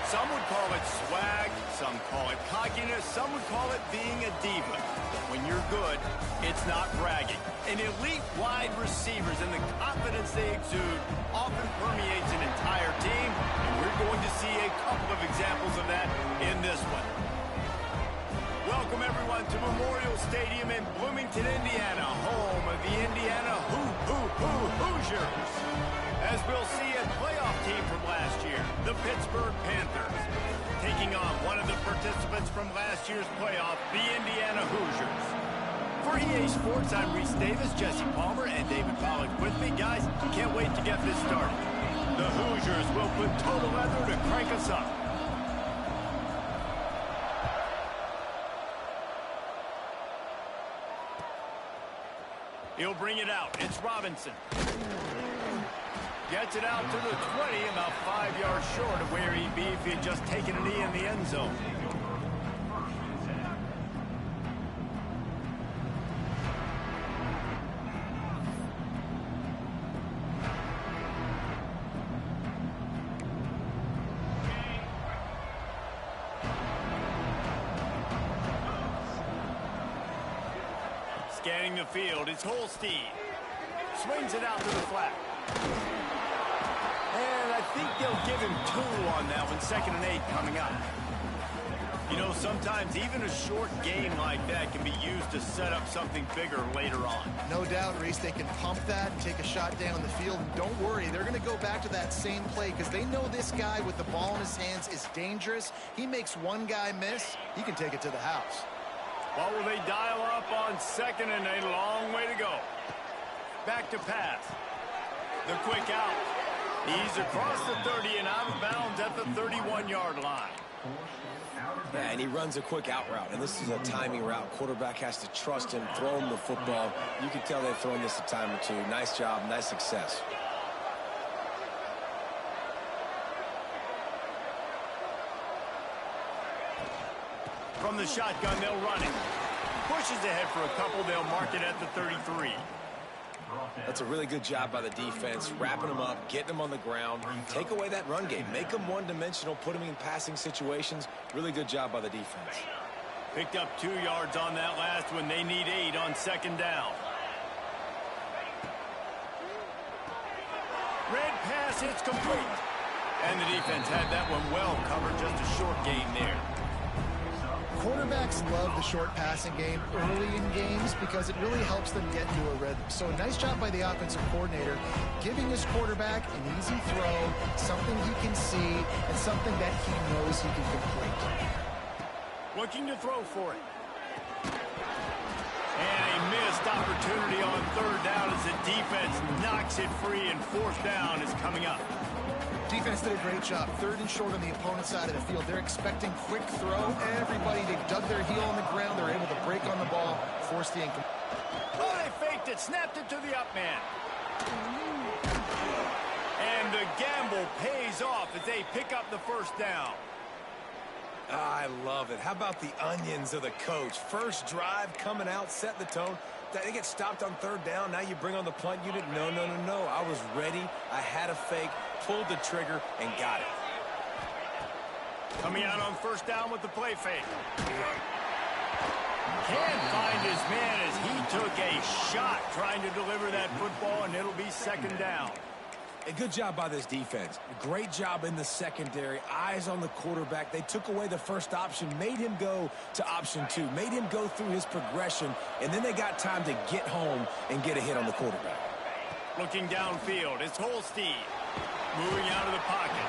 Some would call it swag, some call it cockiness, some would call it being a diva. When you're good, it's not bragging. An elite wide receivers and the confidence they exude often permeates an entire team, and we're going to see a couple of examples of that in this one. Welcome, everyone, to Memorial Stadium in Bloomington, Indiana, home of the Indiana Hoosiers. As we'll see a playoff team from last year, the Pittsburgh Panthers, taking on one of the participants from last year's playoff, the Indiana Hoosiers. For EA Sports, I'm Reese Davis, Jesse Palmer, and David Pollack with me. Guys, can't wait to get this started. The Hoosiers will put total leather to crank us up. He'll bring it out. It's Robinson. Gets it out to the 20, about 5 yards short of where he'd be if he had just taken a knee in the end zone. Scanning the field, it's Holstein. Swings it out to the flat. And I think they'll give him 2 on that one, 2nd and 8 coming up. You know, sometimes even a short game like that can be used to set up something bigger later on. No doubt, Reese, they can pump that and take a shot down the field. And don't worry, they're going to go back to that same play because they know this guy with the ball in his hands is dangerous. He makes one guy miss, he can take it to the house. What will they dial up on 2nd and 8? Long way to go. Back to pass. The quick out. He's across the 30 and out of bounds at the 31-yard line. Yeah, and he runs a quick out route, and this is a timing route. Quarterback has to trust him, throw him the football. You can tell they've thrown this a time or two. Nice job, nice success. From the shotgun, they'll run it. Pushes ahead for a couple. They'll mark it at the 33. That's a really good job by the defense, wrapping them up, getting them on the ground. Take away that run game. Make them one-dimensional, put them in passing situations. Really good job by the defense. Picked up 2 yards on that last one. They need 8 on 2nd down. Red pass, it's complete. And the defense had that one well covered, just a short gain there. Quarterbacks love the short passing game early in games because it really helps them get into a rhythm. So nice job by the offensive coordinator, giving his quarterback an easy throw, something he can see, and something that he knows he can complete. Looking to throw for it. And a missed opportunity on 3rd down as the defense knocks it free, and 4th down is coming up. Defense did a great job. 3rd and short on the opponent's side of the field. They're expecting quick throw. Everybody, they dug their heel on the ground. They're able to break on the ball, force the incomplete. Oh, they faked it, snapped it to the up man. And the gamble pays off as they pick up the 1st down. I love it. How about the onions of the coach? First drive, coming out, set the tone. They get stopped on 3rd down. Now you bring on the punt unit. No. I was ready. I had a fake, pulled the trigger, and got it. Coming out on 1st down with the play fake. Can't find his man as he took a shot trying to deliver that football, and it'll be 2nd down. A good job by this defense. Great job in the secondary. Eyes on the quarterback. They took away the first option, made him go to option 2, made him go through his progression, and then they got time to get home and get a hit on the quarterback. Looking downfield, it's Holstein. Moving out of the pocket.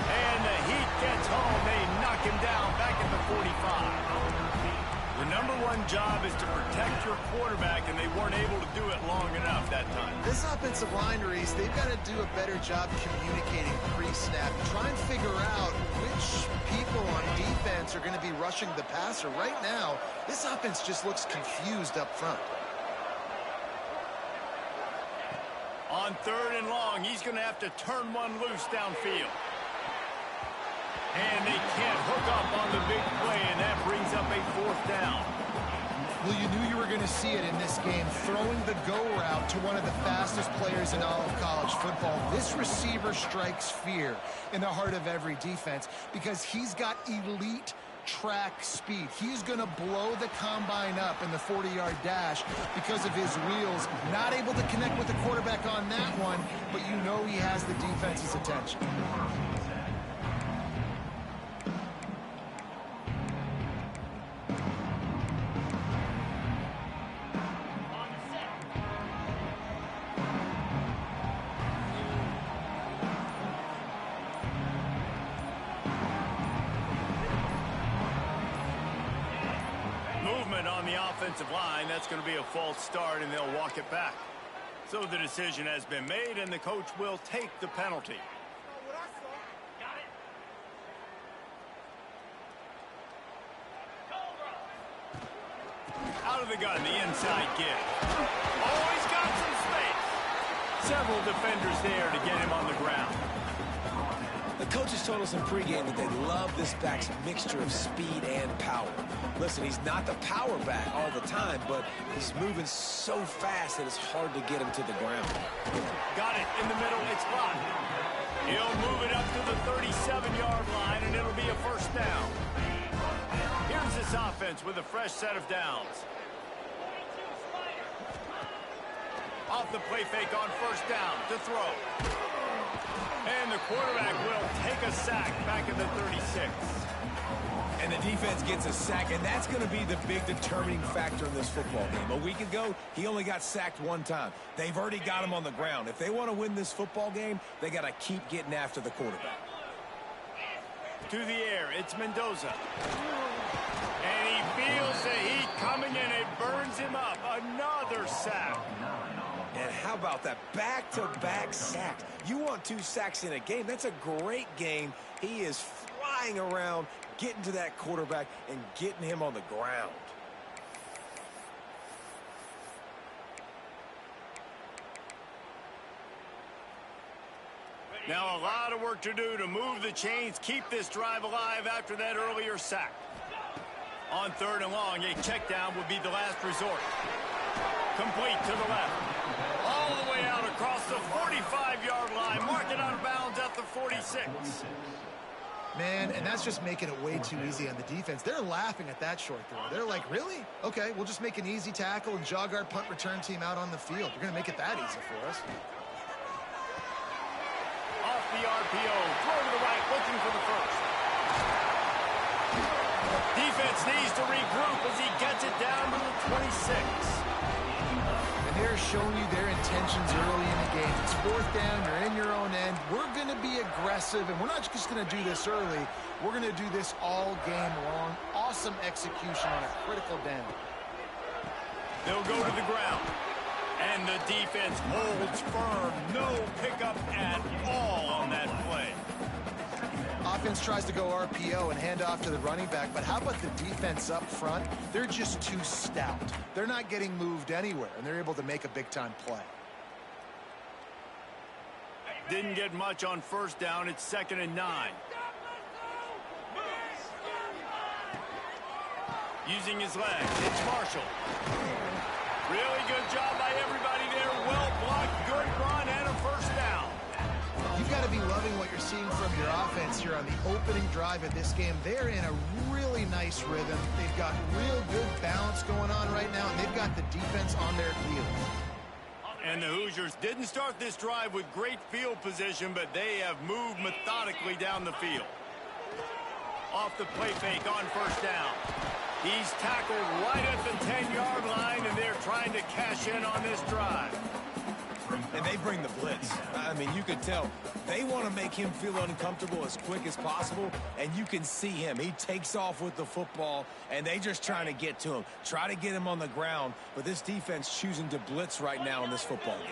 And the heat gets home. They knock him down back at the 45. The #1 job is to protect your quarterback, and they weren't able to do it long enough that time. This offensive line, Reese, they've got to do a better job communicating pre-snap. Try and figure out which people on defense are going to be rushing the passer. Right now, this offense just looks confused up front. On 3rd and long, he's going to have to turn one loose downfield. And they can't hook up on the big play, and that brings up a 4th down. Well, you knew you were going to see it in this game, throwing the go route to one of the fastest players in all of college football. This receiver strikes fear in the heart of every defense because he's got elite track speed. He's going to blow the combine up in the 40-yard dash because of his wheels. Not able to connect with the quarterback on that one, but you know he has the defense's attention. On the offensive line, that's going to be a false start, and they'll walk it back. So the decision has been made, and the coach will take the penalty. Out of the gun, the inside give. Oh, he's got some space. Several defenders there to get him on the ground. The coaches told us in pregame that they love this back's mixture of speed and power. Listen, he's not the power back all the time, but he's moving so fast that it's hard to get him to the ground. Got it in the middle. It's blocked. He'll move it up to the 37-yard line, and it'll be a first down. Here's this offense with a fresh set of downs. Off the play fake on first down to throw. And the quarterback will take a sack back at the 36. And the defense gets a sack, and that's going to be the big determining factor in this football game. A week ago, he only got sacked one time. They've already got him on the ground. If they want to win this football game, they got to keep getting after the quarterback. To the air, it's Mendoza. And he feels the heat coming, and it burns him up. Another sack. And how about that back-to-back sacks? You want 2 sacks in a game. That's a great game. He is flying around, getting to that quarterback and getting him on the ground. Now a lot of work to do to move the chains, keep this drive alive after that earlier sack. On 3rd and long, a check down would be the last resort. Complete to the left. All the way out across the 45-yard line. Mark it out of bounds at the 46. Man, and that's just making it way too easy on the defense. They're laughing at that short throw. They're like, really? Okay, we'll just make an easy tackle and jog our punt return team out on the field. You're going to make it that easy for us. Off the RPO. Throw to the right, looking for the first. Defense needs to regroup as he gets it down to the 26. And they're showing you their intentions early in the game. It's 4th down, you're in your own end. We're going to be aggressive, and we're not just going to do this early. We're going to do this all game long. Awesome execution on a critical down. They'll go to the ground. And the defense holds firm. No pickup at all on that play. Offense tries to go RPO and hand off to the running back, but how about the defense up front? They're just too stout. They're not getting moved anywhere, and they're able to make a big-time play. Didn't get much on first down. It's 2nd and 9. Using his legs, it's Marshall. Really good job by everybody there. Well blocked, good run, and a first down. You've got to be loving what you're seeing from your offense here on the opening drive of this game. They're in a really nice rhythm. They've got real good balance going on right now, and they've got the defense on their heels. And the Hoosiers didn't start this drive with great field position, but they have moved methodically down the field. Off the play fake on first down. He's tackled right at the 10-yard line, and they're trying to cash in on this drive. And they bring the blitz. I mean, you could tell they want to make him feel uncomfortable as quick as possible, and you can see him. He takes off with the football, and they just trying to get to him, try to get him on the ground, but this defense choosing to blitz right now in this football game.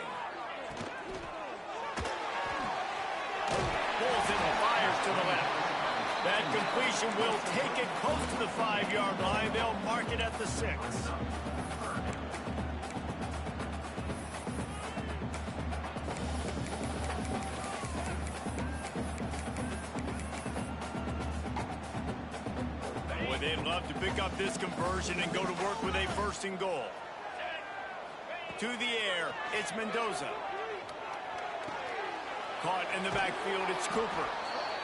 Bolton fires to the left. That completion will take it close to the 5-yard line. They'll mark it at the 6. they'd love to pick up this conversion and go to work with a 1st and goal. To the air, it's Mendoza. Caught in the backfield, it's Cooper.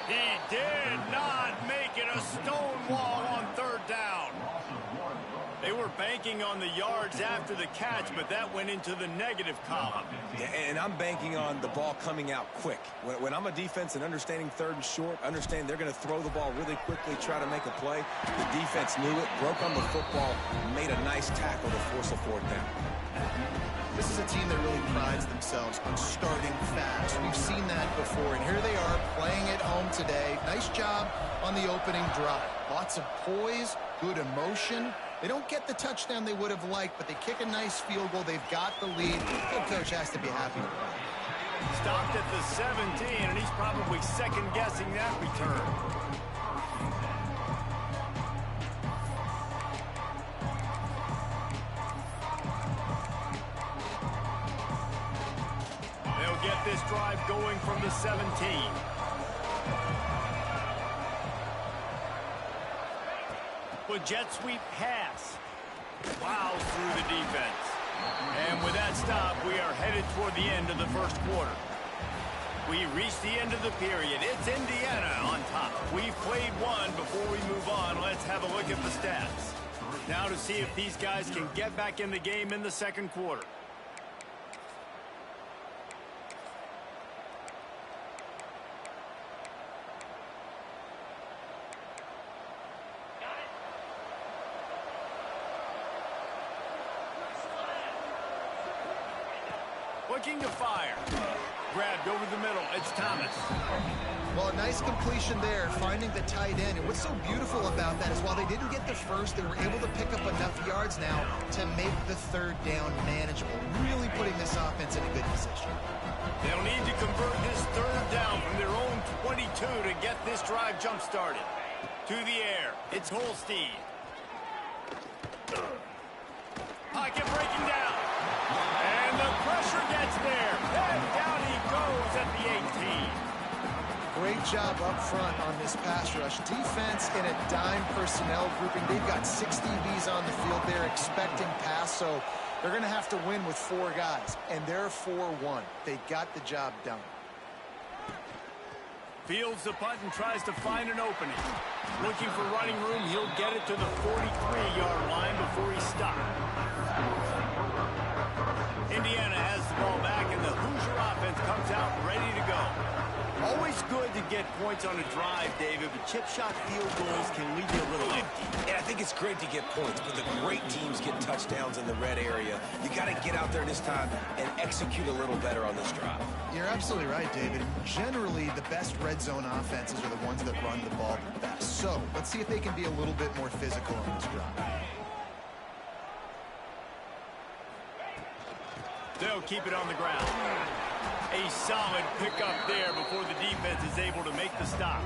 He did not make it a stone wall on 3rd down. They were banking on the yards after the catch, but that went into the negative column. Yeah, and I'm banking on the ball coming out quick. When I'm a defense and understanding 3rd and short, understand they're going to throw the ball really quickly, try to make a play. The defense knew it, broke on the football, made a nice tackle to force a 4th down. This is a team that really prides themselves on starting fast. We've seen that before, and here they are playing at home today. Nice job on the opening drive. Lots of poise, good emotion. They don't get the touchdown they would have liked, but they kick a nice field goal. They've got the lead. The coach has to be happy with that. Stopped at the 17, and he's probably second-guessing that return. They'll get this drive going from the 17. With jet sweep pass. Plows through the defense. And with that stop, we are headed toward the end of the 1st quarter. We reach the end of the period. It's Indiana on top. We've played one. Before we move on, let's have a look at the stats. Now to see if these guys can get back in the game in the 2nd quarter. Looking to fire. Grabbed over the middle. It's Thomas. Well, a nice completion there, finding the tight end. And what's so beautiful about that is while they didn't get the first, they were able to pick up enough yards now to make the 3rd down manageable. Really putting this offense in a good position. They'll need to convert this 3rd down from their own 22 to get this drive jump-started. To the air. It's Holstein. Pocket breaking down. And the pressure gets there. And down he goes at the 18. Great job up front on this pass rush. Defense in a dime personnel grouping. They've got 6 DBs on the field. They're expecting pass, so they're going to have to win with 4 guys. And they're 4-1. They got the job done. Fields the punt and tries to find an opening. Looking for running room. He'll get it to the 43-yard line before he stopped. Indiana has the ball back, and the Hoosier offense comes out ready to go. Always good to get points on a drive, David, but chip shot field goals can leave you a little empty. Yeah, I think it's great to get points, but the great teams get touchdowns in the red area. You got to get out there this time and execute a little better on this drive. You're absolutely right, David. Generally, the best red zone offenses are the ones that run the ball the best. So let's see if they can be a little bit more physical on this drive. They'll keep it on the ground. A solid pickup there before the defense is able to make the stop.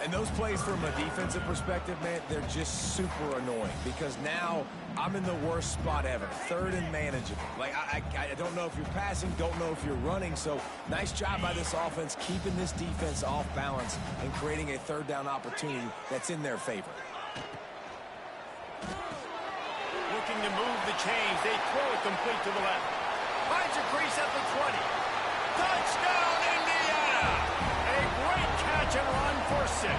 And those plays from a defensive perspective, man, they're just super annoying because now I'm in the worst spot ever. 3rd and manageable. Like, I don't know if you're passing, don't know if you're running. So nice job by this offense keeping this defense off balance and creating a 3rd down opportunity that's in their favor. Looking to move the chains. They throw it complete to the left. Finds a crease at the 20. Touchdown, Indiana! A great catch and run for 6.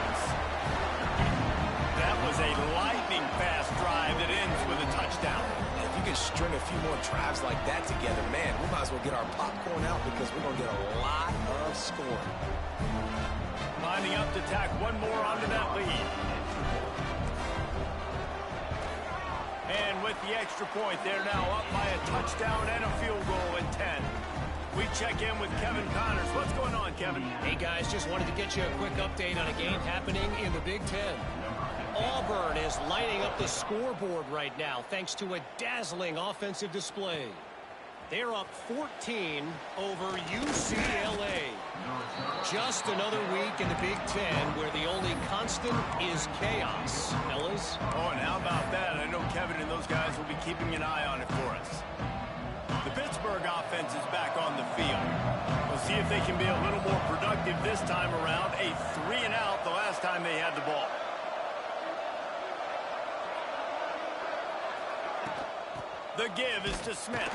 That was a lightning-fast drive that ends with a touchdown. If you can string a few more drives like that together, man, we might as well get our popcorn out because we're going to get a lot of scoring. Lining up to tack one more onto that lead. And with the extra point, they're now up by a touchdown and a field goal at 10. We check in with Kevin Connors. What's going on, Kevin? Hey, guys, just wanted to get you a quick update on a game happening in the Big Ten. Auburn is lighting up the scoreboard right now thanks to a dazzling offensive display. They're up 14 over UCLA. Just another week in the Big Ten where the only constant is chaos. Fellas? Oh, and how about that? I know Kevin and those guys will be keeping an eye on it for us. The Pittsburgh offense is back on the field. We'll see if they can be a little more productive this time around. A 3-and-out the last time they had the ball. The give is to Smith.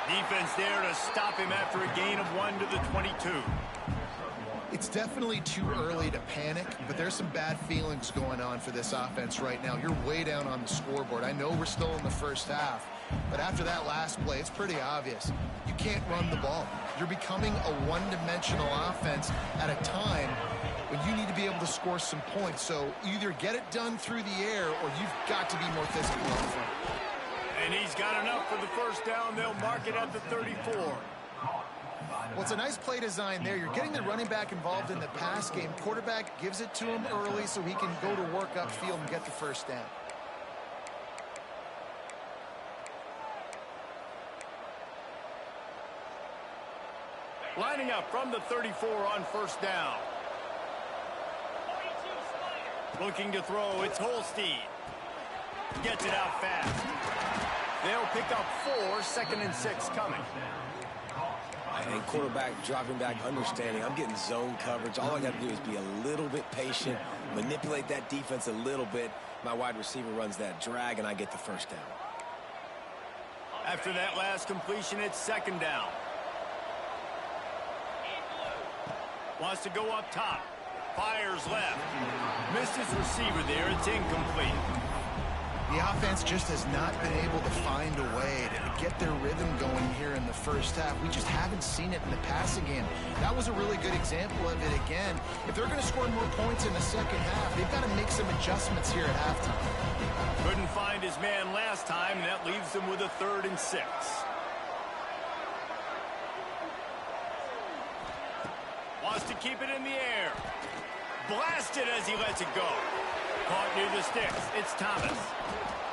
Defense there to stop him after a gain of 1 to the 22. It's definitely too early to panic, but there's some bad feelings going on for this offense right now. You're way down on the scoreboard. I know we're still in the first half, but after that last play, it's pretty obvious. You can't run the ball. You're becoming a one-dimensional offense at a time when you need to be able to score some points. So either get it done through the air or you've got to be more physical on the front. And he's got enough for the first down. They'll mark it at the 34. Well, it's a nice play design there. You're getting the running back involved in the pass game. Quarterback gives it to him early so he can go to work upfield and get the first down. Lining up from the 34 on first down. Looking to throw, it's Holstein. Gets it out fast. They'll pick up 4, 2nd and 6 coming. And quarterback dropping back, understanding I'm getting zone coverage. All I got to do is be a little bit patient, manipulate that defense a little bit. My wide receiver runs that drag, and I get the first down. After that last completion, it's 2nd down. Wants to go up top. Fires left. Missed his receiver there. It's incomplete. The offense just has not been able to find a way to get their rhythm going here in the first half. We just haven't seen it in the passing game. That was a really good example of it again. If they're going to score more points in the second half, they've got to make some adjustments here at halftime. Couldn't find his man last time, and that leaves them with a 3rd and 6. Wants to keep it in the air. Blasted as he lets it go. Caught near the sticks. It's Thomas.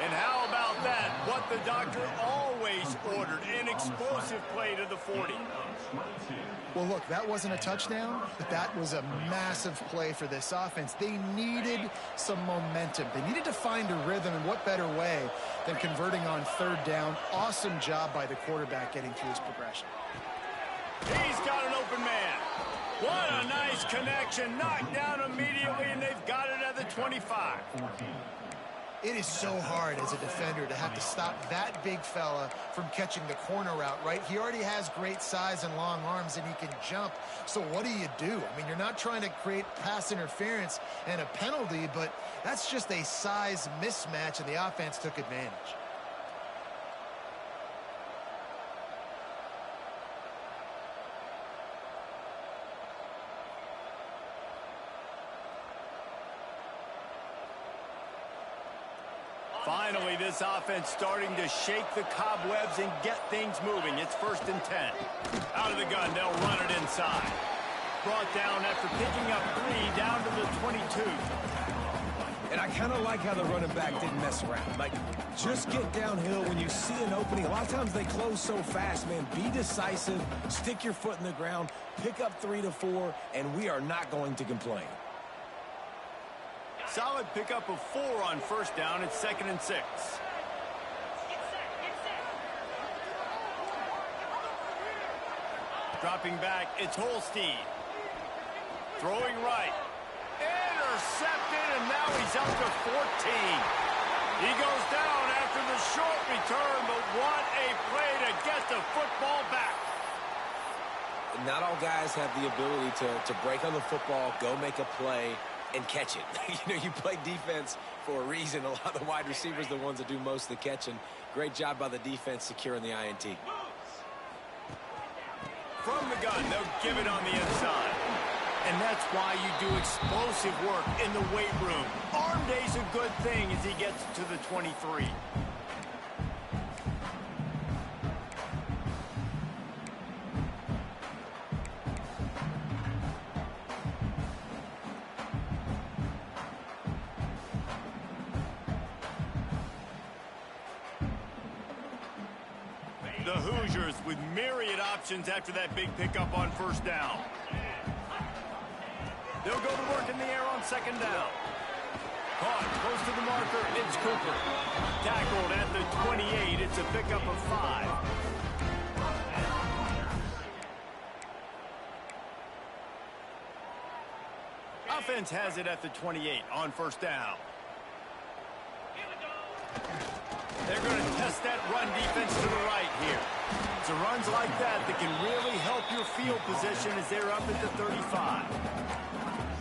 And how about that? What the doctor always ordered. An explosive play to the 40. Well, look, that wasn't a touchdown, but that was a massive play for this offense. They needed some momentum. They needed to find a rhythm, and what better way than converting on 3rd down. Awesome job by the quarterback getting through his progression. He's got an open man. What a nice connection. Knocked down immediately, and they've got it at the 25. It is so hard as a defender to have to stop that big fella from catching the corner route, right? He already has great size and long arms, and he can jump. So what do? I mean, you're not trying to create pass interference and a penalty, but that's just a size mismatch, and the offense took advantage. Finally, this offense starting to shake the cobwebs and get things moving. It's 1st and 10. Out of the gun, they'll run it inside. Brought down after picking up 3 down to the 22. And I kind of like how the running back didn't mess around. Like, just get downhill when you see an opening. A lot of times they close so fast, man. Be decisive, stick your foot in the ground, pick up 3 to 4, and we are not going to complain. Solid pickup of 4 on first down. It's 2nd and 6. Dropping back, it's Holstein. Throwing right. Intercepted, and now he's up to 14. He goes down after the short return, but what a play to get the football back. Not all guys have the ability to break on the football, go make a play, and catch it. You play defense for a reason. A lot of the wide receivers are the ones that do most of the catching. Great job by the defense securing the INT. From the gun, they'll give it on the inside. And that's why you do explosive work in the weight room. Arm day's a good thing as he gets to the 23. The Hoosiers with myriad options after that big pickup on first down. They'll go to work in the air on 2nd down. Caught close to the marker, it's Cooper. Tackled at the 28, it's a pickup of 5. Offense has it at the 28 on first down. They're going to test that run defense to the right here. It's the runs like that that can really help your field position as they're up at the 35.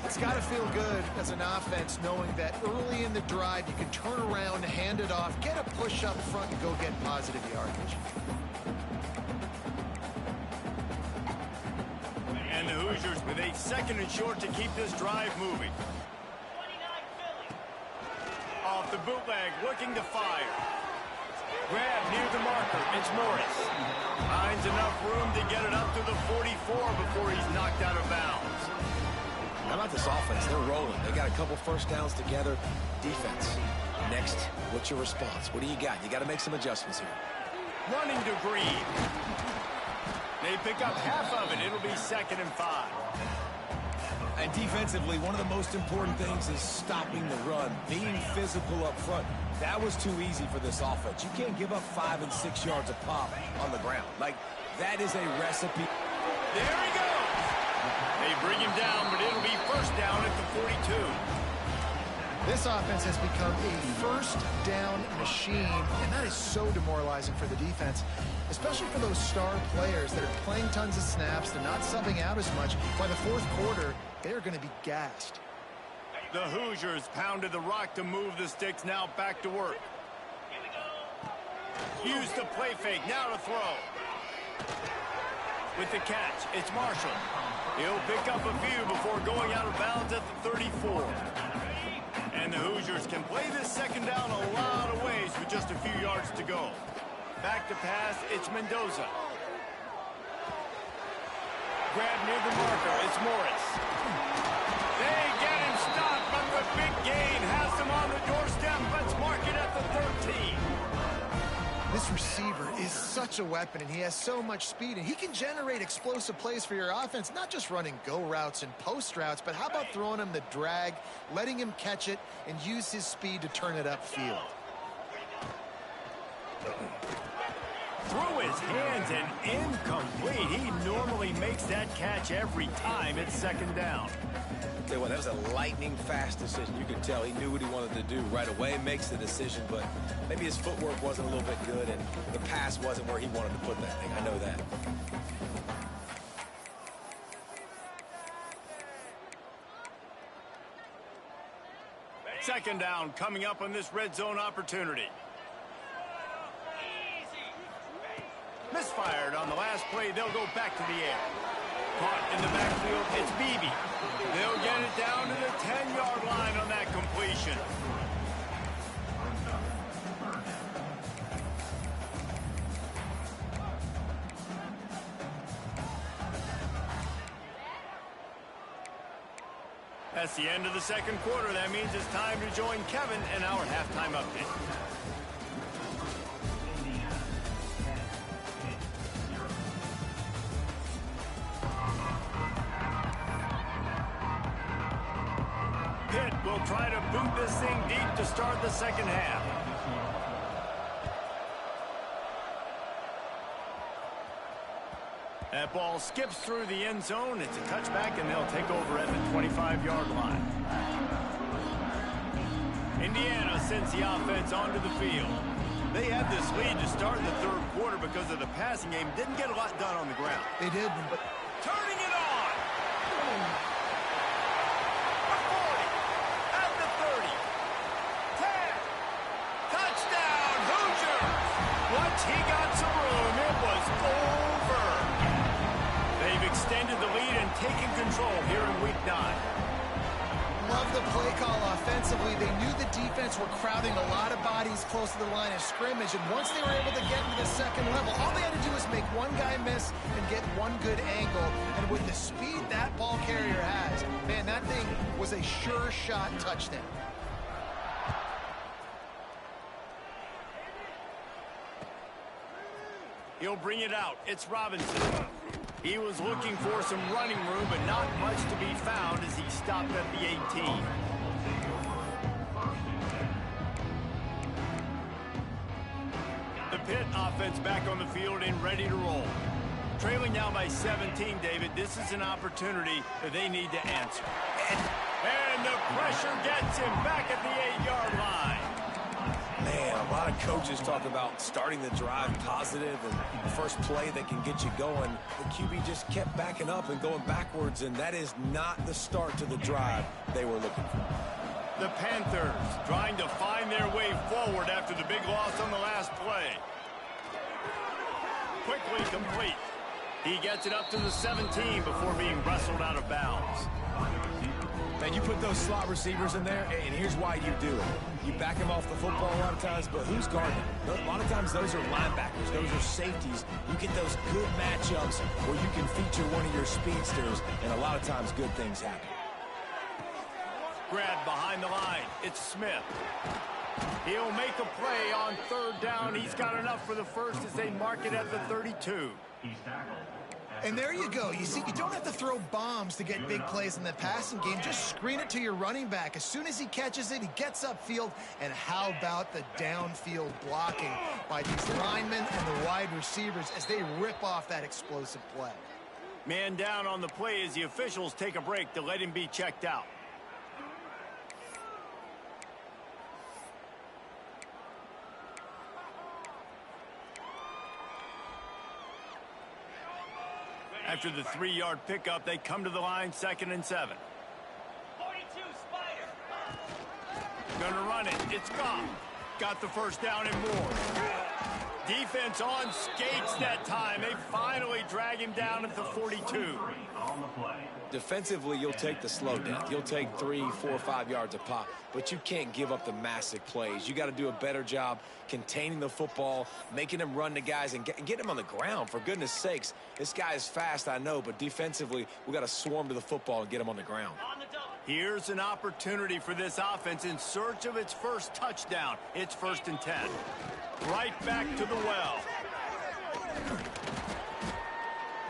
It's got to feel good as an offense knowing that early in the drive you can turn around, hand it off, get a push up front, and go get positive yardage. And the Hoosiers with a 2nd and short to keep this drive moving. Off the bootleg, looking to fire. Grab near the marker. It's Morris. Finds enough room to get it up to the 44 before he's knocked out of bounds. How about this offense? They're rolling. They got a couple first downs together. Defense. Next, what's your response? What do you got? You got to make some adjustments here. Running to Green. They pick up half of it. It'll be 2nd and 5. And defensively, one of the most important things is stopping the run, being physical up front. That was too easy for this offense. You can't give up 5 and 6 yards a pop on the ground. Like, that is a recipe. There he goes. They bring him down, but it'll be 1st down at the 42. This offense has become a first down machine, and that is so demoralizing for the defense, especially for those star players that are playing tons of snaps. They're not subbing out as much. By the 4th quarter, they're going to be gassed. The Hoosiers pounded the rock to move the sticks. Now back to work. Use the play fake. Now to throw. With the catch, it's Marshall. He'll pick up a few before going out of bounds at the 34. And the Hoosiers can play this 2nd down a lot of ways with just a few yards to go. Back to pass, it's Mendoza. Grab near the marker, it's Morris. They get him stopped, but the big gain has him on the doorstep. Let's mark it at the 13. This receiver is such a weapon, and he has so much speed, and he can generate explosive plays for your offense, not just running go routes and post routes, but how about throwing him the drag, letting him catch it, and use his speed to turn it upfield. Through his hands and incomplete. He normally makes that catch every time it's 2nd down. Tell you what, that was a lightning-fast decision. You could tell he knew what he wanted to do right away, makes the decision, but maybe his footwork wasn't a little bit good, and the pass wasn't where he wanted to put that thing. I know that. Second down coming up on this red zone opportunity. Misfired on the last play. They'll go back to the air. Caught in the backfield, it's Beebe. They'll get it down to the 10-yard line on that completion. That's the end of the 2nd quarter. That means it's time to join Kevin in our halftime update. Pitt will try to boot this thing deep to start the 2nd half. That ball skips through the end zone. It's a touchback, and they'll take over at the 25-yard line. Indiana sends the offense onto the field. They had this lead to start the 3rd quarter because of the passing game. Didn't get a lot done on the ground. They did, but turning it on. The 40, at the 30, 10, touchdown, Hoosiers. Once he got some room, it was over. They've extended the lead and taken control here in Week 9. love the play call offensively. They knew the defense were crowding a lot of bodies close to the line of scrimmage, and once they were able to get into the 2nd level, all they had to do was make one guy miss and get one good angle. And with the speed that ball carrier has, man, that thing was a sure shot touchdown. He'll bring it out. It's Robinson. He was looking for some running room, but not much to be found as he stopped at the 18. The Pitt offense back on the field and ready to roll. Trailing now by 17, David. This is an opportunity that they need to answer. And the pressure gets him back at the 8-yard line. Man, A lot of coaches talk about starting the drive positive and the first play that can get you going. The QB just kept backing up and going backwards, and that is not the start to the drive they were looking for. The Panthers trying to find their way forward after the big loss on the last play. Quickly complete. He gets it up to the 17 before being wrestled out of bounds. And you put those slot receivers in there, and here's why you do it. You back them off the football a lot of times, but who's guarding them? A lot of times those are linebackers. Those are safeties. You get those good matchups where you can feature one of your speedsters, and a lot of times good things happen. Grab behind the line. It's Smith. He'll make a play on third down. He's got enough for the first as they mark it at the 32. And there you go. You see, you don't have to throw bombs to get big plays in the passing game. Just screen it to your running back. As soon as he catches it, he gets upfield. And how about the downfield blocking by these linemen and the wide receivers as they rip off that explosive play? Man down on the play as the officials take a break to let him be checked out. After the 3-yard pickup, they come to the line, 2nd and 7. 42 Spider. Gonna run it. It's gone. Got the first down and more. Defense on skates that time. They finally drag him down at the 42. Defensively, you'll take the slow death. You'll take 3, 4, 5 yards a pop, but you can't give up the massive plays. You got to do a better job containing the football, making them run to guys, and get him on the ground. For goodness sakes, this guy is fast, I know, but defensively, we got to swarm to the football and get him on the ground. Here's an opportunity for this offense in search of its first touchdown. It's 1st and 10. Right back to the well.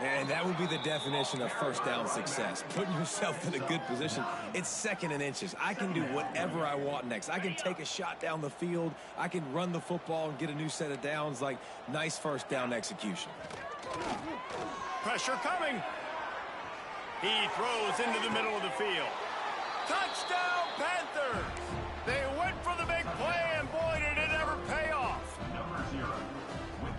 And that would be the definition of first down success. Putting yourself in a good position. It's 2nd and inches. I can do whatever I want next. I can take a shot down the field. I can run the football and get a new set of downs. Like, nice first down execution. Pressure coming. He throws into the middle of the field. Touchdown, Panthers! They went for the big play, and boy, did it ever pay off.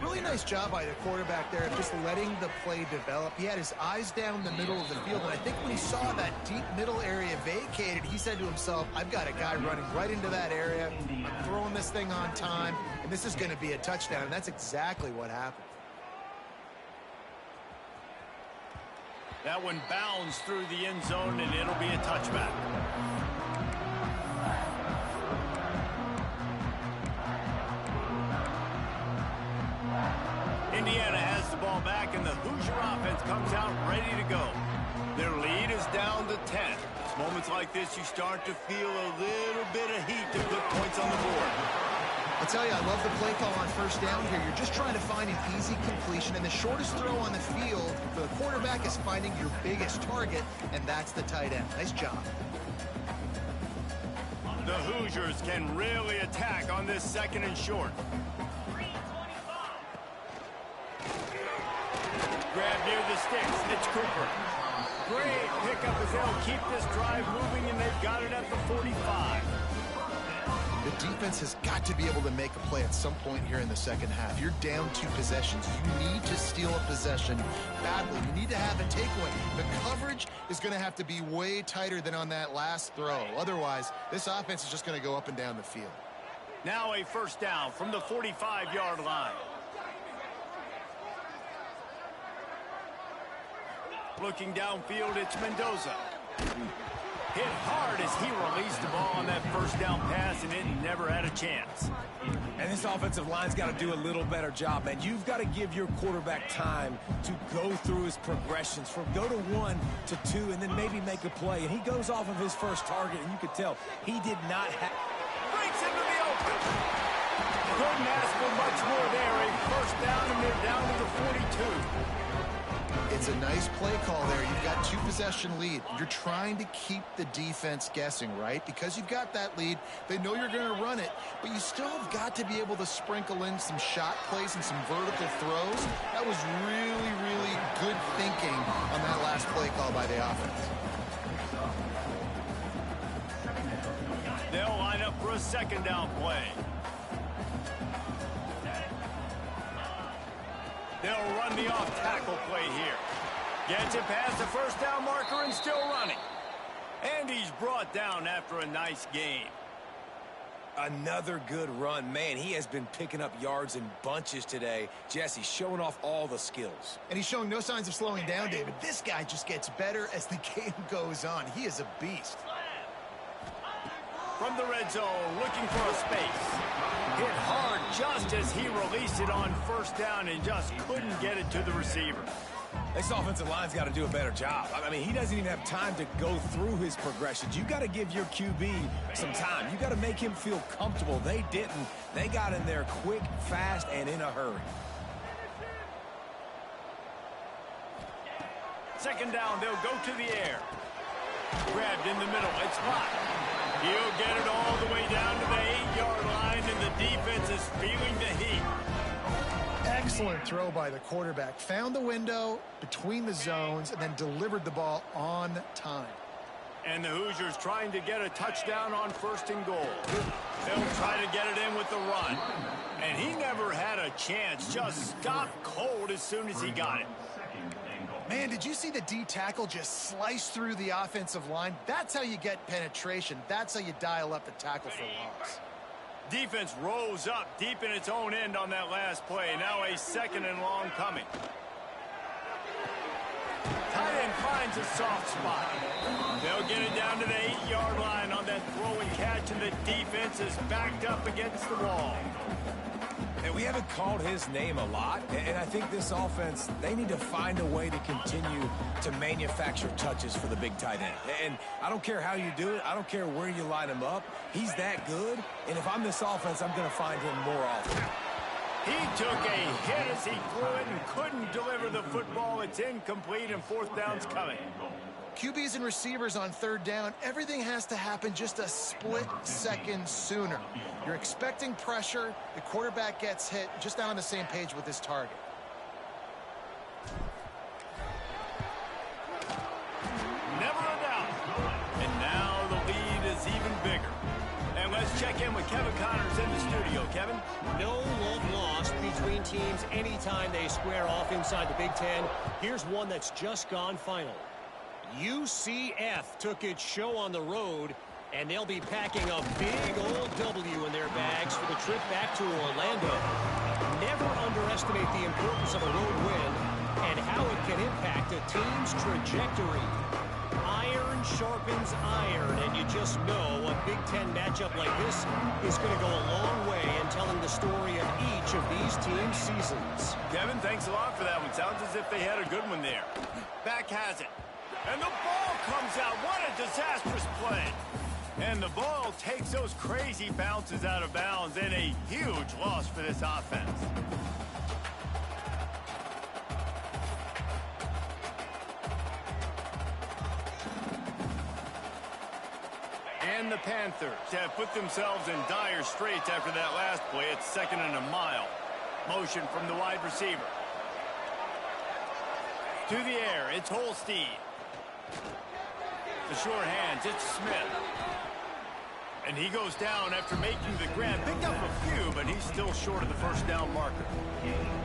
Really nice job by the quarterback there of just letting the play develop. He had his eyes down the middle of the field, and I think when he saw that deep middle area vacated, he said to himself, I've got a guy running right into that area. I'm throwing this thing on time, and this is going to be a touchdown, and that's exactly what happened. That one bounds through the end zone, and it'll be a touchback. Indiana has the ball back, and the Hoosier offense comes out ready to go. Their lead is down to 10. It's moments like this you start to feel a little bit of heat to put points on the board. I tell you, I love the play call on first down here. You're just trying to find an easy completion, and the shortest throw on the field for the quarterback is finding your biggest target, and that's the tight end. Nice job. The Hoosiers can really attack on this 2nd and short. Grab near the sticks. It's Cooper. Great pickup as they'll keep this drive moving, and they've got it at the 45. The defense has got to be able to make a play at some point here in the second half. You're down 2 possessions. You need to steal a possession badly. You need to have a takeaway. The coverage is going to have to be way tighter than on that last throw. Otherwise, this offense is just going to go up and down the field. Now a first down from the 45-yard line. Looking downfield, it's Mendoza. Hit hard as he released the ball on that first down pass, and it never had a chance. And this offensive line's got to do a little better job, man. You've got to give your quarterback time to go through his progressions from go to 1 to 2 and then maybe make a play. And he goes off of his first target, and you could tell he did not have... Breaks into the open. Couldn't ask for much more there. A first down, and they're down to the 42. It's a nice play call there. You've got 2 possession lead. You're trying to keep the defense guessing, right? Because you've got that lead, they know you're going to run it, but you still have got to be able to sprinkle in some shot plays and some vertical throws. That was really, really good thinking on that last play call by the offense. They'll line up for a 2nd down play. They'll run the off-tackle play here. Gets it past the first down marker and still running. And he's brought down after a nice gain. Another good run. Man, he has been picking up yards in bunches today. Jesse showing off all the skills. And he's showing no signs of slowing down, David. This guy just gets better as the game goes on. He is a beast. From the red zone, looking for a space. Hit hard just as he released it on first down and just couldn't get it to the receiver. This offensive line's got to do a better job. I mean, he doesn't even have time to go through his progressions. You got to give your QB some time. You got to make him feel comfortable. They didn't. They got in there quick, fast, and in a hurry. Second down, they'll go to the air. Grabbed in the middle. It's blocked. He'll get it all the way down to the 8-yard line, and the defense is feeling the heat. Excellent throw by the quarterback. Found the window between the zones and then delivered the ball on time. And the Hoosiers trying to get a touchdown on first and goal. They'll try to get it in with the run. And he never had a chance. Just stopped cold as soon as he got it. Man, did you see the D tackle just slice through the offensive line? That's how you get penetration. That's how you dial up the tackle for loss. Defense rose up deep in its own end on that last play. Now a second and long coming. Tight end finds a soft spot. They'll get it down to the 8-yard line on that throw and catch, and the defense is backed up against the wall. And we haven't called his name a lot, and I think this offense, they need to find a way to continue to manufacture touches for the big tight end. And I don't care how you do it. I don't care where you line him up. He's that good, and if I'm this offense, I'm going to find him more often. He took a hit as he threw it and couldn't deliver the football. It's incomplete, and fourth down's coming. QBs and receivers on third down, everything has to happen just a split second sooner. You're expecting pressure, the quarterback gets hit, just not on the same page with his target. Never a doubt. And now the lead is even bigger. And let's check in with Kevin Connors in the studio. Kevin? No love lost between teams anytime they square off inside the Big Ten. Here's one that's just gone final. UCF took its show on the road, and they'll be packing a big old W in their bags for the trip back to Orlando. Never underestimate the importance of a road win and how it can impact a team's trajectory. Iron sharpens iron, and you just know a Big Ten matchup like this is going to go a long way in telling the story of each of these teams' seasons. Kevin, thanks a lot for that one. Sounds as if they had a good one there. Back has it. And the ball comes out. What a disastrous play. And the ball takes those crazy bounces out of bounds, and a huge loss for this offense. And the Panthers have put themselves in dire straits after that last play. It's second and a mile. Motion from the wide receiver. To the air, it's Holstein. The short hands, it's Smith. And he goes down after making the grab. Picked up a few, but he's still short of the first down marker.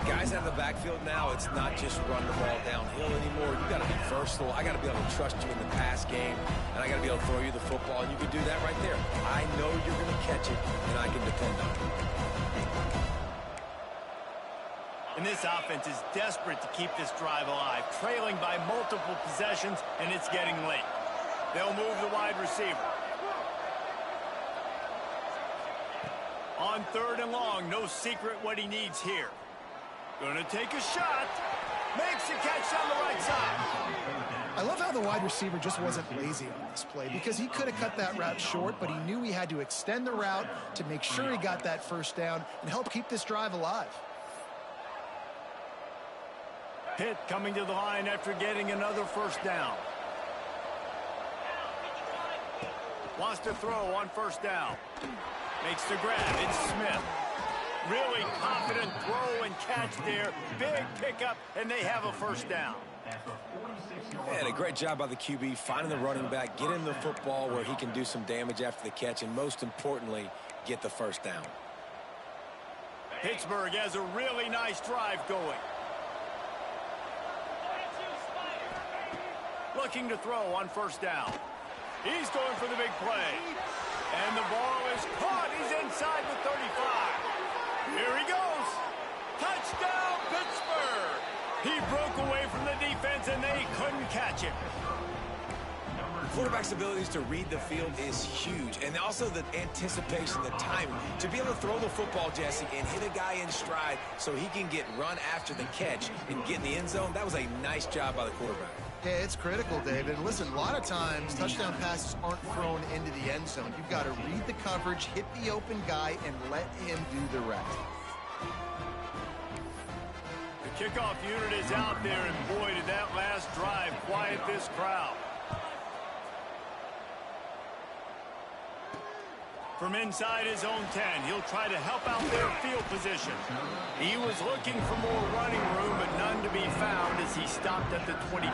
Guys out of the backfield now, it's not just run the ball downhill anymore. You got to be versatile. I got to be able to trust you in the pass game, and I got to be able to throw you the football, and you can do that right there. I know you're going to catch it, and I can depend on it. And this offense is desperate to keep this drive alive, trailing by multiple possessions, and it's getting late. They'll move the wide receiver. On third and long, no secret what he needs here. Gonna take a shot. Makes the catch on the right side. I love how the wide receiver just wasn't lazy on this play because he could have cut that route short, but he knew he had to extend the route to make sure he got that first down and help keep this drive alive. Pitt coming to the line after getting another first down. Wants to throw on first down. Makes the grab. It's Smith. Really confident throw and catch there. Big pickup, and they have a first down. Man, a great job by the QB finding the running back, get him the football where he can do some damage after the catch, and most importantly, get the first down. Pittsburgh has a really nice drive going. Looking to throw on first down. He's going for the big play. And the ball is caught. He's inside the 35. Here he goes. Touchdown, Pittsburgh. He broke away from the defense, and they couldn't catch him. Quarterback's abilities to read the field is huge, and also the anticipation, the timing. To be able to throw the football, Jesse, and hit a guy in stride so he can get run after the catch and get in the end zone, that was a nice job by the quarterback. Yeah, it's critical, David. And listen, a lot of times touchdown passes aren't thrown into the end zone. You've got to read the coverage, hit the open guy, and let him do the rest. The kickoff unit is out there, and boy, did that last drive quiet this crowd. From inside his own 10, he'll try to help out their field position. He was looking for more running room, but none to be found as he stopped at the 23.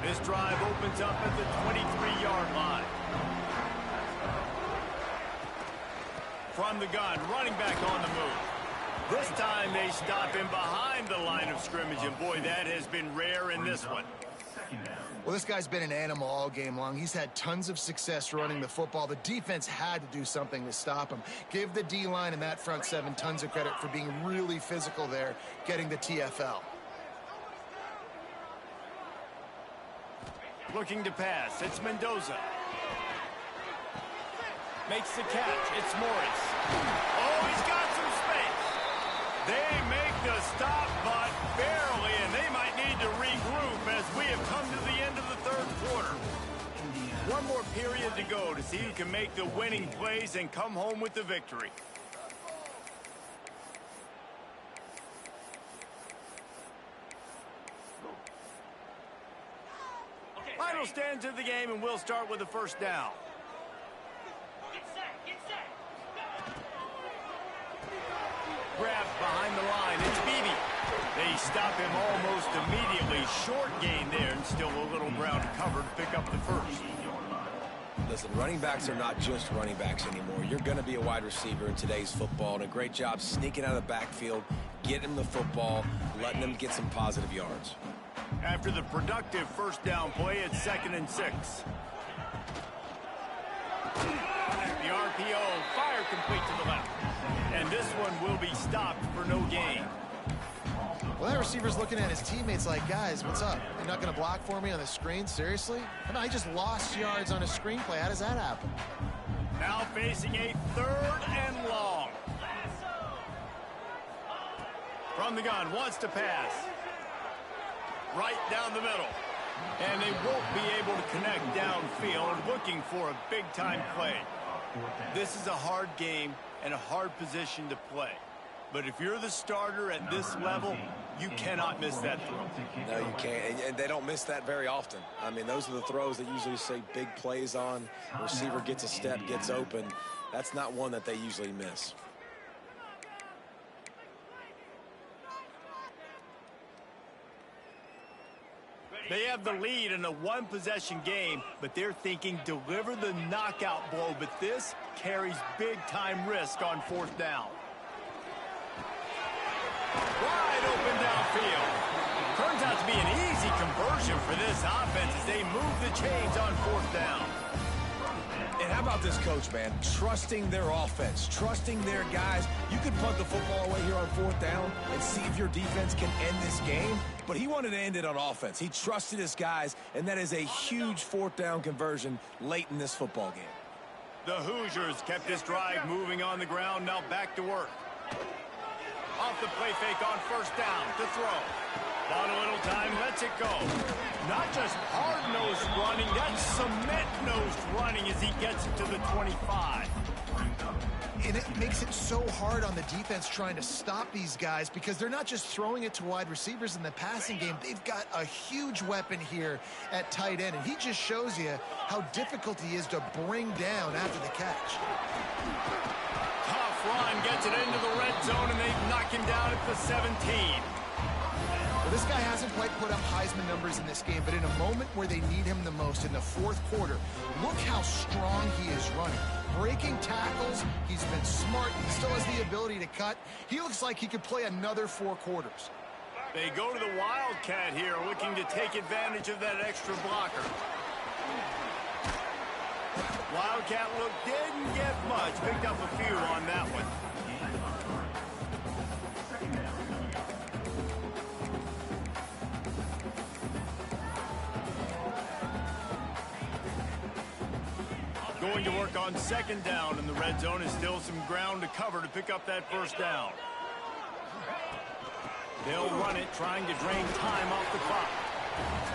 This drive opens up at the 23-yard line. From the gun, running back on the move. This time they stop him behind the line of scrimmage, and boy, that has been rare in this one. Well, this guy's been an animal all game long. He's had tons of success running the football. The defense had to do something to stop him. Give the D-line and that front seven tons of credit for being really physical there, getting the TFL. Looking to pass, it's Mendoza. Makes the catch, it's Morris. Oh, he's got some space. They make the stop, but barely, and they might need to regroup as we have come to the end of the third quarter. One more period to go to see who can make the winning plays and come home with the victory. Final stands of the game, and we'll start with the first down. Grabbed behind the line. It's Beebe. They stop him almost immediately. Short gain there, and still a little ground covered to pick up the first. Listen, running backs are not just running backs anymore. You're going to be a wide receiver in today's football, and a great job sneaking out of the backfield, getting him the football, letting them get some positive yards. After the productive first down play, it's 2nd and 6. The RPO, fire complete to the left. And this one will be stopped for no gain. Well, that receiver's looking at his teammates like, guys, what's up? You're not going to block for me on the screen? Seriously? I just lost yards on a screenplay. How does that happen? Now facing a 3rd and long. From the gun, wants to pass. Right down the middle. And they won't be able to connect downfield, looking for a big-time play. This is a hard game and a hard position to play. But if you're the starter at this level, you cannot miss that throw. No, you can't. And they don't miss that very often. I mean, those are the throws that usually say big plays on. The receiver gets a step, gets open. That's not one that they usually miss. They have the lead in a one-possession game, but they're thinking deliver the knockout blow. But this carries big-time risk on 4th down. Wide open downfield. Turns out to be an easy conversion for this offense as they move the chains on 4th down. And how about this coach, man? Trusting their offense, trusting their guys. You could punt the football away here on 4th down and see if your defense can end this game. But he wanted to end it on offense. He trusted his guys, and that is a huge 4th down conversion late in this football game. The Hoosiers kept this drive moving on the ground. Now back to work. Off the play fake on 1st down to throw. Bought a little time, lets it go. Not just hard-nosed running, that's cement-nosed running as he gets it to the 25. And it makes it so hard on the defense trying to stop these guys because they're not just throwing it to wide receivers in the passing game. They've got a huge weapon here at tight end, and he just shows you how difficult he is to bring down after the catch. Tough run, gets it into the red zone, and they knock him down at the 17. Well, this guy hasn't quite put up Heisman numbers in this game, but in a moment where they need him the most, in the fourth quarter, look how strong he is running. Breaking tackles, he's been smart, he still has the ability to cut. He looks like he could play another 4 quarters. They go to the Wildcat here, looking to take advantage of that extra blocker. Wildcat look didn't get much, picked up a few on that one. Going to work on second down in the red zone, is still some ground to cover to pick up that first down. They'll run it, trying to drain time off the clock.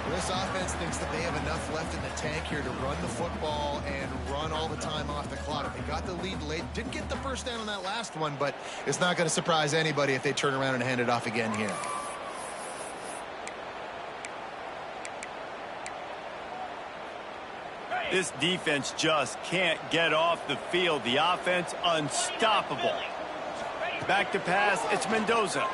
This offense thinks that they have enough left in the tank here to run the football and run all the time off the clock. They got the lead late, didn't get the first down on that last one, but it's not going to surprise anybody if they turn around and hand it off again here. This defense just can't get off the field. The offense unstoppable. Back to pass, it's Mendoza.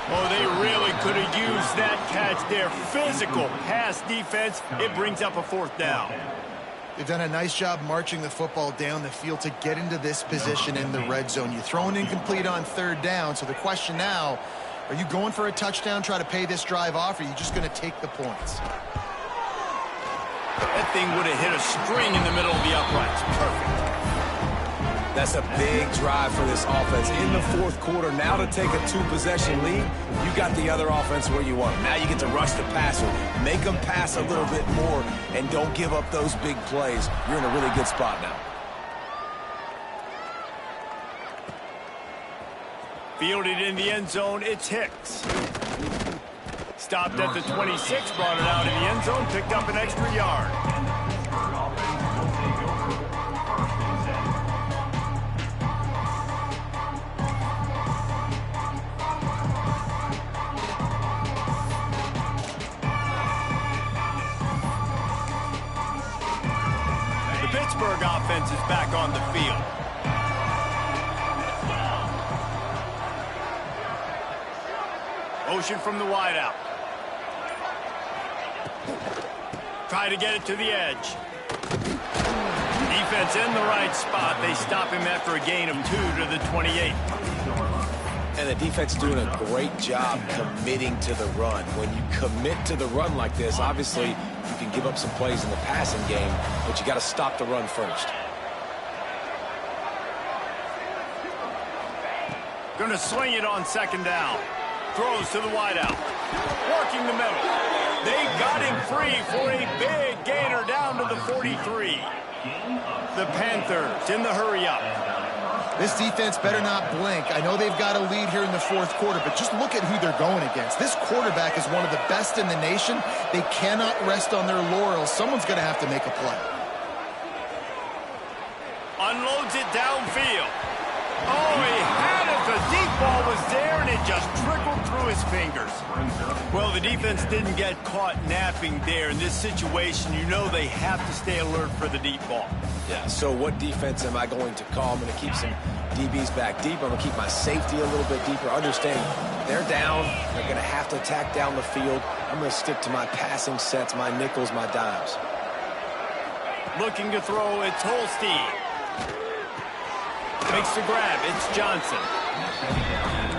Oh, they really could have used that catch there. Physical pass defense. It brings up a fourth down. They've done a nice job marching the football down the field to get into this position in the red zone. You throw an incomplete on third down, so the question now, are you going for a touchdown, try to pay this drive off, or are you just going to take the points? That thing would have hit a string in the middle of the uprights. Perfect. That's a big drive for this offense in the fourth quarter. Now to take a 2-possession lead, you got the other offense where you want them. Now you get to rush the passer, make them pass a little bit more, and don't give up those big plays. You're in a really good spot now. Fielded in the end zone, it's Hicks. Stopped at the 26, brought it out in the end zone, picked up an extra yard. The Pittsburgh offense is back on the field. Motion from the wideout. Try to get it to the edge. Defense in the right spot. They stop him after a gain of 2 to the 28. And the defense doing a great job committing to the run. When you commit to the run like this, obviously you can give up some plays in the passing game, but you got to stop the run first. Going to swing it on second down. Throws to the wideout. Working the middle. They got him free for a big gainer down to the 43. The Panthers in the hurry-up. This defense better not blink. I know they've got a lead here in the fourth quarter, but just look at who they're going against. This quarterback is one of the best in the nation. They cannot rest on their laurels. Someone's going to have to make a play. Unloads it downfield. Oh, he had it. The deep ball was there, and it just trickled through his fingers. Well, the defense didn't get caught napping there. In this situation, you know they have to stay alert for the deep ball. Yeah, so what defense am I going to call? I'm going to keep some DBs back deep. I'm going to keep my safety a little bit deeper. Understand, they're down. They're going to have to attack down the field. I'm going to stick to my passing sets, my nickels, my dimes. Looking to throw, it's Holstein. Makes the grab, it's Johnson.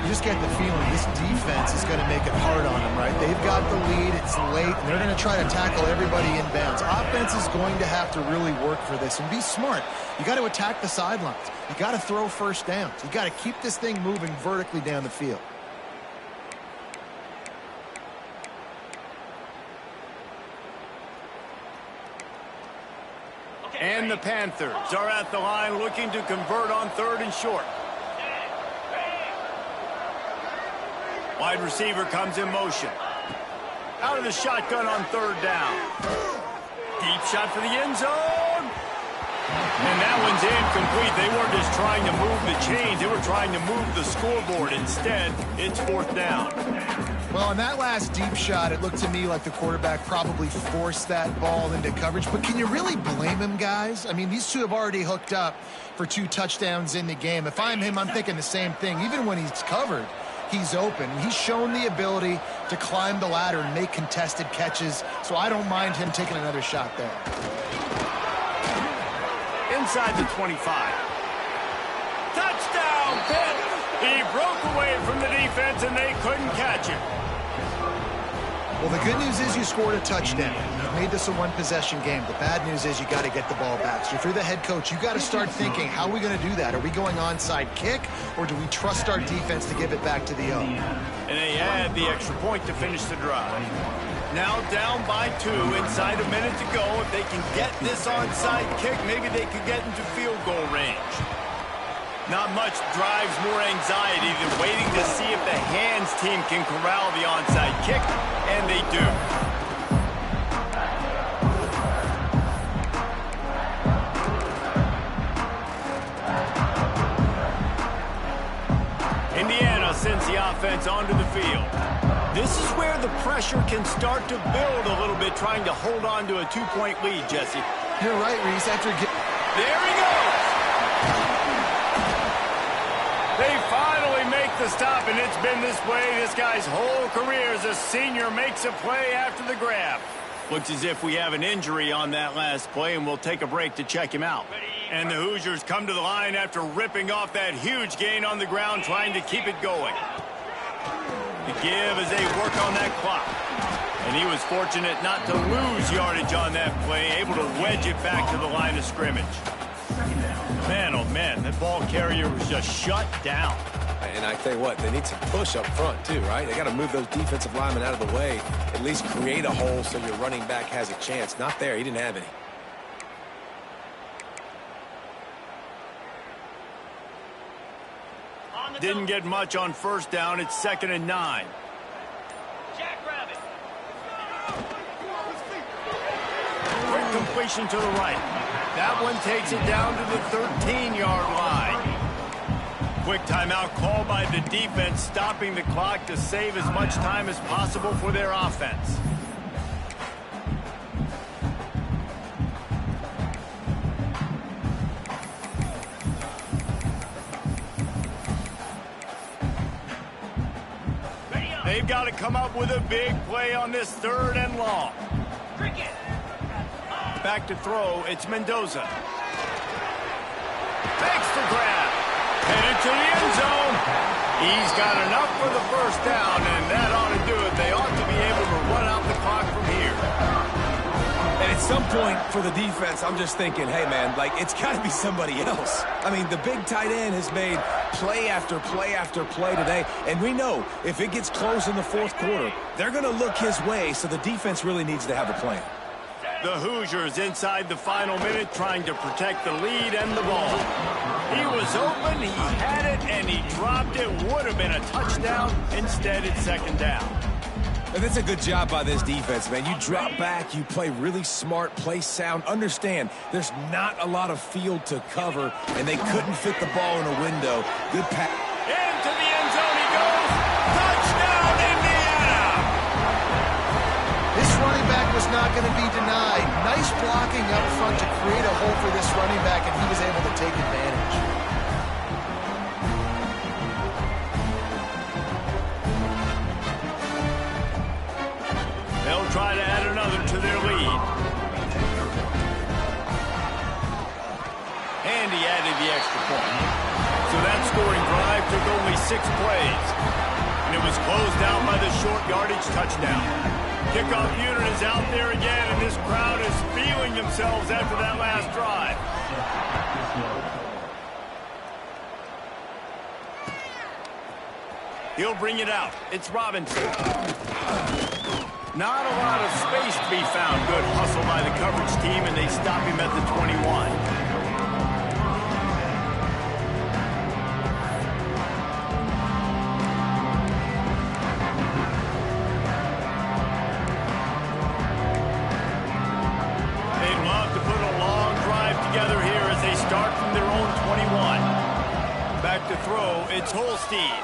You just get the feeling this defense is going to make it hard on them, right? They've got the lead, it's late, and they're going to try to tackle everybody inbounds. Offense is going to have to really work for this and be smart. You got to attack the sidelines. You got to throw first downs. You got to keep this thing moving vertically down the field. And the Panthers are at the line looking to convert on third and short. Wide receiver comes in motion. Out of the shotgun on third down. Deep shot for the end zone. And that one's incomplete. They weren't just trying to move the chains. They were trying to move the scoreboard. Instead, it's fourth down. Well, on that last deep shot, it looked to me like the quarterback probably forced that ball into coverage. But can you really blame him, guys? I mean, these two have already hooked up for 2 touchdowns in the game. If I'm him, I'm thinking the same thing. Even when he's covered, he's open. He's shown the ability to climb the ladder and make contested catches, so I don't mind him taking another shot there. Inside the 25. Touchdown, Pitt! He broke away from the defense, and they couldn't catch him. Well, the good news is you scored a touchdown. You've made this a one-possession game. The bad news is you got to get the ball back. So if you're the head coach, you got to start thinking, how are we going to do that? Are we going onside kick, or do we trust our defense to give it back to the O? And they add the extra point to finish the drive. Now down by 2, inside a minute to go. If they can get this onside kick, maybe they could get into field goal range. Not much drives more anxiety than waiting to see if the hands team can corral the onside kick, and they do. Indiana sends the offense onto the field. This is where the pressure can start to build a little bit, trying to hold on to a 2-point lead, Jesse. You're right, Reese. There he goes! They finally make the stop, and it's been this way this guy's whole career as a senior makes a play after the grab. Looks as if we have an injury on that last play, and we'll take a break to check him out. And the Hoosiers come to the line after ripping off that huge gain on the ground, trying to keep it going. The give as they work on that clock. And he was fortunate not to lose yardage on that play, able to wedge it back to the line of scrimmage. Man, oh man, that ball carrier was just shut down. And I tell you what, they need some push up front too, right? They got to move those defensive linemen out of the way, at least create a hole so your running back has a chance. Not there, he didn't have any. Didn't get much on first down. It's 2nd and 9. Jackrabbit. Quick completion to the right. That one takes it down to the 13-yard line. Quick timeout called by the defense, stopping the clock to save as much time as possible for their offense. They've got to come up with a big play on this 3rd and long. Cricket. Back to throw, it's Mendoza. Makes the grab. Headed to the end zone. He's got enough for the first down, and that ought to do it. They ought to be able to run out the clock from here. And at some point for the defense, I'm just thinking, hey, man, like, it's got to be somebody else. I mean, the big tight end has made play after play after play today, and we know if it gets close in the 4th quarter, they're going to look his way, so the defense really needs to have a plan. The Hoosiers inside the final minute trying to protect the lead and the ball. He was open, he had it, and he dropped it. Would have been a touchdown. Instead, it's 2nd down. And that's a good job by this defense, man. You drop back, you play really smart, play sound. Understand, there's not a lot of field to cover, and they couldn't fit the ball in a window. Good pass. Into the end zone he goes. Touchdown, Indiana! This running back was not going to be denied. Nice blocking up front to create a hole for this running back, and he was able to take advantage. They'll try to add another to their lead. And he added the extra point. So that scoring drive took only 6 plays. And it was closed out by the short yardage touchdown. Kickoff unit is out there again, and this crowd is feeling themselves after that last drive. He'll bring it out. It's Robinson. Not a lot of space to be found. Good hustle by the coverage team, and they stop him at the 21. They'd love to put a long drive together here as they start from their own 21. Back to throw, it's Holstein.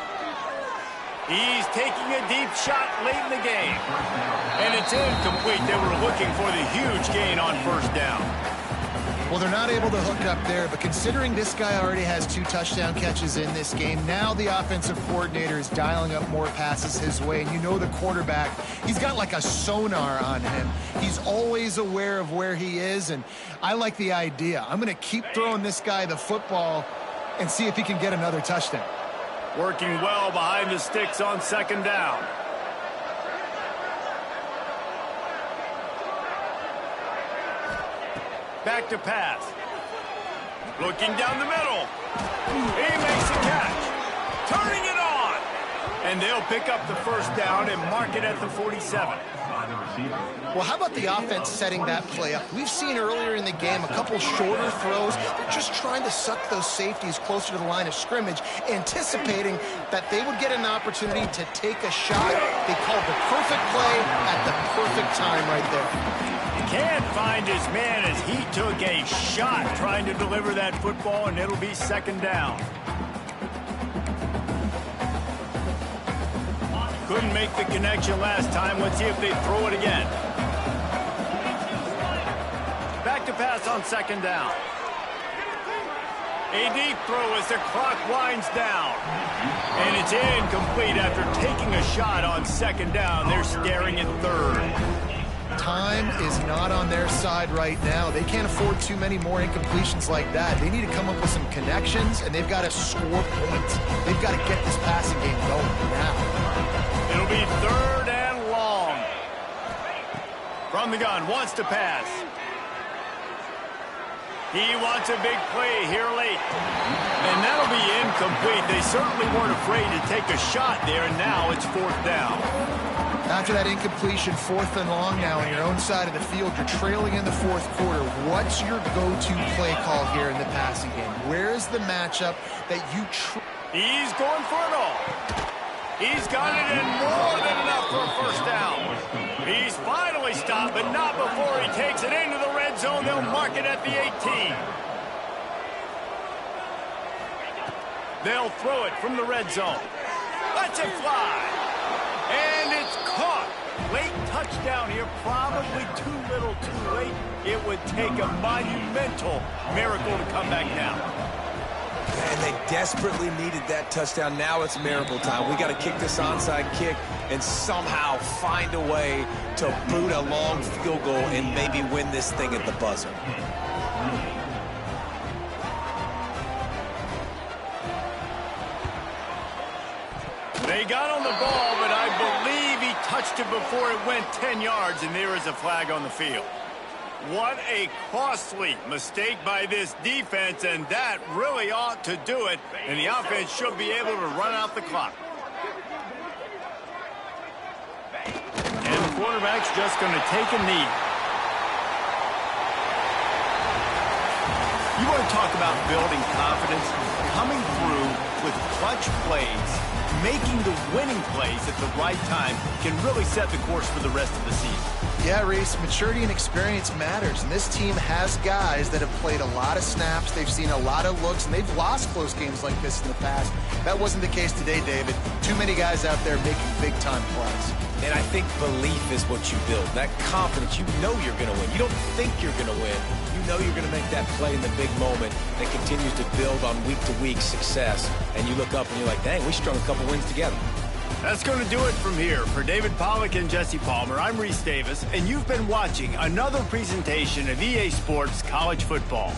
He's taking a deep shot late in the game. And it's incomplete. They were looking for the huge gain on first down. Well, they're not able to hook up there, but considering this guy already has 2 touchdown catches in this game, now the offensive coordinator is dialing up more passes his way. And you know the quarterback, he's got like a sonar on him. He's always aware of where he is, and I like the idea. I'm going to keep throwing this guy the football and see if he can get another touchdown. Working well behind the sticks on second down. Back to pass. Looking down the middle. He makes a catch. Turning it on. And they'll pick up the first down and mark it at the 47. Well, how about the offense setting that play up? We've seen earlier in the game a couple shorter throws. They're just trying to suck those safeties closer to the line of scrimmage, anticipating that they would get an opportunity to take a shot. They called the perfect play at the perfect time right there. Can't find his man as he took a shot trying to deliver that football, and it'll be second down. Couldn't make the connection last time. Let's see if they throw it again. Back to pass on second down. A deep throw as the clock winds down. And it's incomplete after taking a shot on second down. They're staring at third. Time is not on their side right now. They can't afford too many more incompletions like that. They need to come up with some connections, and they've got to score points. They've got to get this passing game going now. It'll be third and long. From the gun, wants to pass. He wants a big play here late. And that'll be incomplete. They certainly weren't afraid to take a shot there, and now it's fourth down. After that incompletion, 4th and long now on your own side of the field, you're trailing in the 4th quarter. What's your go-to play call here in the passing game? Where is the matchup that you... He's going for it all. He's got it in more than enough for a first down. He's finally stopped, but not before he takes it into the red zone. They'll mark it at the 18. They'll throw it from the red zone. Let's it fly. And it's caught. Late touchdown here, probably too little too late. It would take a monumental miracle to come back now. And they desperately needed that touchdown. Now it's miracle time. We got to kick this onside kick and somehow find a way to boot a long field goal and maybe win this thing at the buzzer. They got on the ball, but I believe he touched it before it went 10 yards, and there is a flag on the field. What a costly mistake by this defense, and that really ought to do it, and the offense should be able to run out the clock. And the quarterback's just going to take a knee. You want to talk about building confidence? Coming through with clutch plays, making the winning plays at the right time can really set the course for the rest of the season. Yeah, Reese, maturity and experience matters, and this team has guys that have played a lot of snaps. They've seen a lot of looks, and they've lost close games like this in the past. That wasn't the case today, David. Too many guys out there making big-time plays. And I think belief is what you build. That confidence, you know you're going to win. You don't think you're going to win. You know you're going to make that play in the big moment that continues to build on week-to-week success. And you look up and you're like, dang, we strung a couple wins together. That's going to do it from here. For David Pollack and Jesse Palmer, I'm Reese Davis, and you've been watching another presentation of EA Sports College Football.